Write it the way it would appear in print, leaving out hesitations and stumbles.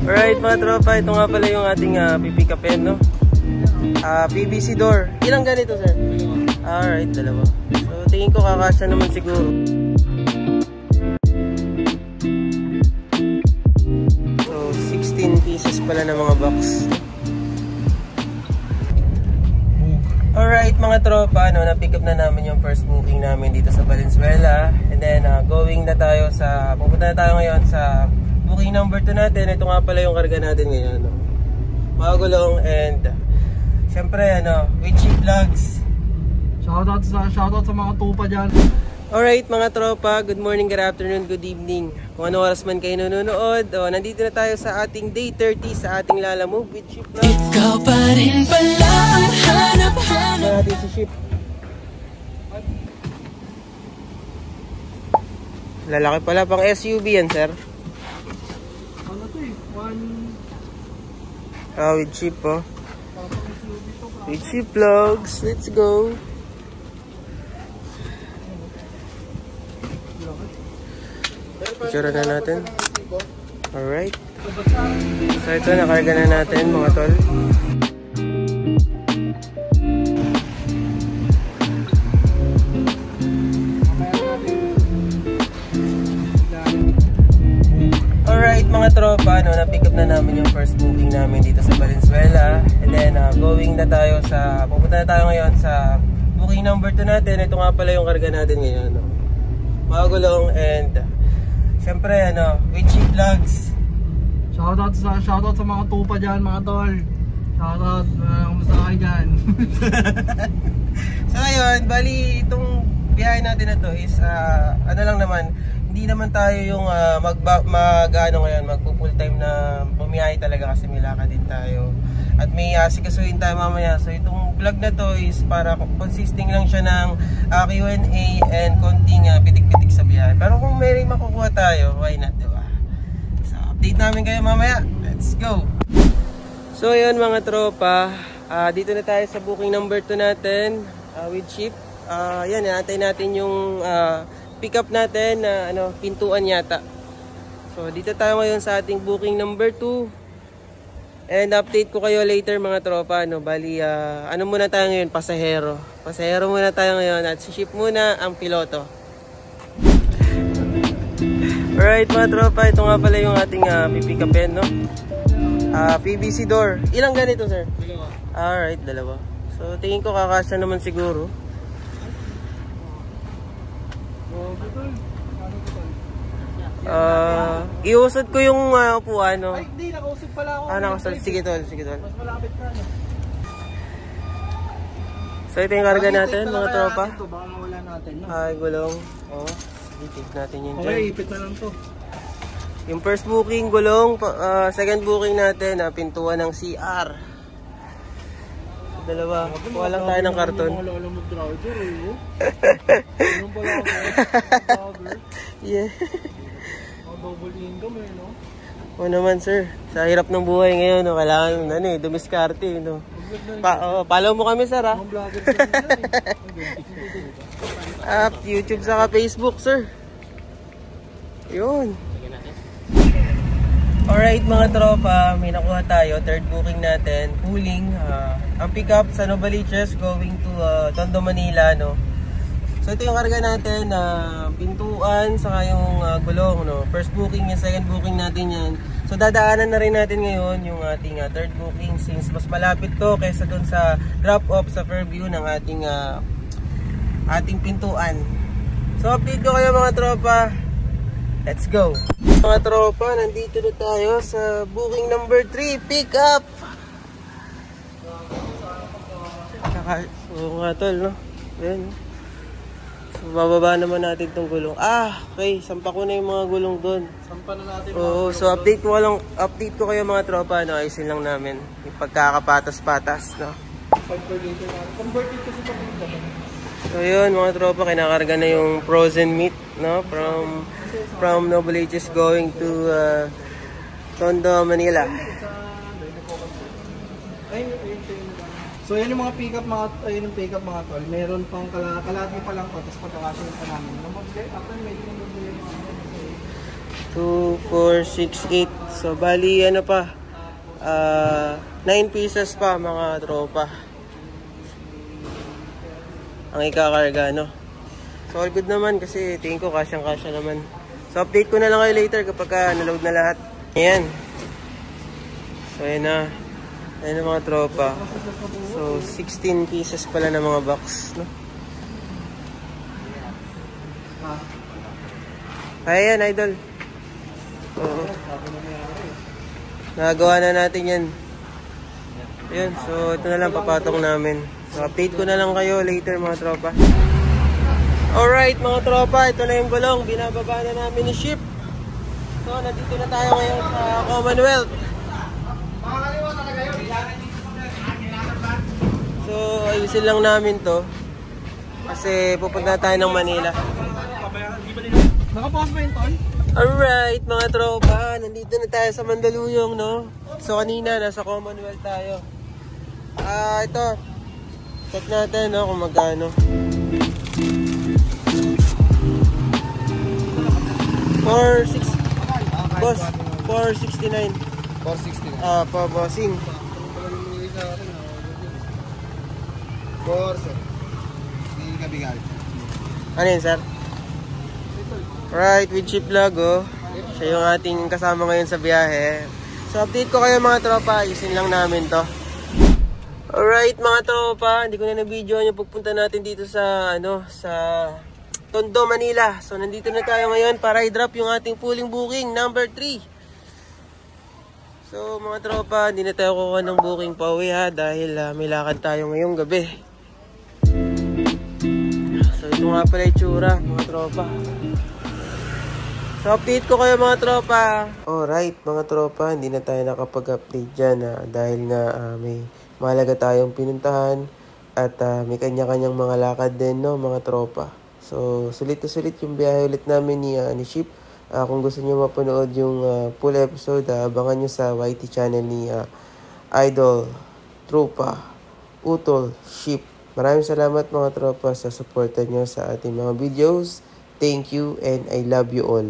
Alright mga tropa, ito nga pala yung ating pipick upin, no? PVC door. Ilang ganito, sir? Alright, dalawa. So tingin ko kakasya naman siguro. So 16 pieces pala ng mga box. Alright mga tropa, na-pick up na namin yung first booking namin dito sa Valenzuela. And then going na tayo sa, pupunta na tayo ngayon sa booking number 2 natin. Ito nga pala yung karga natin ngayon, no? Magulong and syempre with cheap vlogs. Shoutout sa mga tupa dyan. Alright mga tropa, good morning, good afternoon, good evening. Kung ano oras man kayo nanonood, nandito na tayo sa ating day 30 sa ating Lalamove with cheap vlogs. Ikaw pa rin pala ang hanap-hanap natin si Ship. Lalaki pala, pang SUV yan, sir. Ano to eh? With cheap, oh. With cheap vlogs, let's go. Picture na natin. Alright. So ito, nakarga na natin mga tol. Alright mga tropa, na-pick up na namin yung first booking namin dito sa Valenzuela. And then going na tayo sa, pupunta na tayo ngayon sa booking number 2 natin. Ito nga pala yung karga natin ngayon, no? Magulong and syempre with cheap vlogs. Shoutout sa mga tupa dyan mga tol. Shoutout, kumusta kayo dyan? So ayun, bali itong biyahe natin na to is ano lang naman, hindi naman tayo yung magpo-full time na bumiyahe talaga kasi may lakad din tayo. At may sikasuhin tayo mamaya. So itong vlog na to is para consisting lang siya ng Q&A and konting pitik-pitik sa biyahe. Pero kung may makukuha tayo, why not, diba? So update namin kayo mamaya. Let's go! So ayun mga tropa, dito na tayo sa booking number 2 natin with Chip. Yan, naantay natin yung pick up natin na pintuan yata. So dito tayo ngayon sa ating booking number 2. And update ko kayo later mga tropa, bali ano muna tayo ngayon, pasahero muna tayo ngayon at si Ship muna ang piloto. Alright mga tropa, ito nga pala yung ating pipick upin, no? PVC door. Ilang ganito, sir? Dalawa. Alright, dalawa. So tingin ko kakasya naman siguro. Iusod ko yung upuan, no? Ay, hindi, nakausod pala ako. Nakausod. Sige tol. Mas malapit ka, no? So ito yung karga natin, mga tropa. Ito, baka mawala natin, no? Ay, gulong. Sige, take natin yun dyan. Okay, ipit na lang to. Yung first booking, gulong. Second booking natin, pintuan ng CR. Dalawa. Kuha lang tayo ng karton. Mga lolo mag-driver, Ganun pala ako. Yeah. Double income, no? O naman, sir. Sa hirap ng buhay ngayon, kailangan dumiskarte, no? Follow mo kami, sir, ha? Mga vlogger sila, YouTube saka Facebook, sir. Yun. Alright mga tropa, may nakuha tayo. Third booking natin, pooling. Ang pick up sa Novaliches going to Tondo, Manila, no? So ito yung karga natin, pintuan, saka yung gulong, no? First booking yan, second booking natin yan. So dadaanan na rin natin ngayon yung ating third booking since mas malapit to kaysa dun sa drop-off sa Fairview ng ating pintuan. So update ko kayo mga tropa. Let's go! Mga tropa, nandito na tayo sa booking number 3, pick up! So nga tol, no? Ayan, no? So, bababa naman natin itong gulong. Okay, sampa ko na yung mga gulong doon. Sampa na natin. Oo, so update ko kayo mga tropa, no? Ayusin lang namin yung pagkakapatas-patas, no? Converted kasi ito. So yun mga tropa, kinakarga na yung frozen meat, no? From Novaliches going to Tondo, Manila. So yan yung mga pick-up mga tol. Meron pang kalahati pa lang po, tapos pagkakasya pa namin. After medyo magbili yung mga 2, 4, 6, 8. So bali ano pa, 9 pieces pa mga tropa ang ikakarga, no? So all good naman kasi tingin ko kasyang-kasya naman. So update ko na lang kayo later kapag naload na lahat. Ayan. So ayan na. Ayan na mga tropa. So 16 pieces pala ng mga box, no? Ayan, idol. Oo. Nagawa na natin yan. Ayan, so ito na lang papatong namin. So update ko na lang kayo later mga tropa. Alright mga tropa, ito na yung gulong. Binababa na namin ni ship. So nandito na tayo ngayon sa Commonwealth. So ayusin lang namin to kasi pupunta tayo ng Manila. Nakapost ba yung tol? Alright mga tropa, nandito na tayo sa Mandaluyong, no? So kanina nasa Commonwealth tayo. Ito check natin, no, kung magkano. 469 boss, 469. 469. Pa bossing. 4 sir. Hindi kabigal. Ano yun, sir? Right, with Chip Vlog, oh. Siya yung ating kasama ngayon sa biyahe. So update ko kayo mga tropa, ayusin lang namin to. Alright mga tropa, hindi ko na na-video yung pagpunta natin dito sa sa Tondo, Manila. So nandito na tayo ngayon para i-drop yung ating pooling booking number 3. So mga tropa, hindi na tayo kukuha ng booking pa uwi ha, dahil may lakad tayo ngayong gabi. So ito nga pala itsura mga tropa. So update ko kayo mga tropa. Alright mga tropa, hindi na tayo nakapag-update dyan dahil nga may mahalaga tayong pinuntahan at may kanya-kanyang mga lakad din, no mga tropa. So sulit na sulit yung biyahe ulit namin ni Ship. Kung gusto nyo mapanood yung full episode, abangan nyo sa YT channel ni Idol, Trupa, Utol, Ship. Maraming salamat mga tropa sa suporta nyo sa ating mga videos. Thank you and I love you all.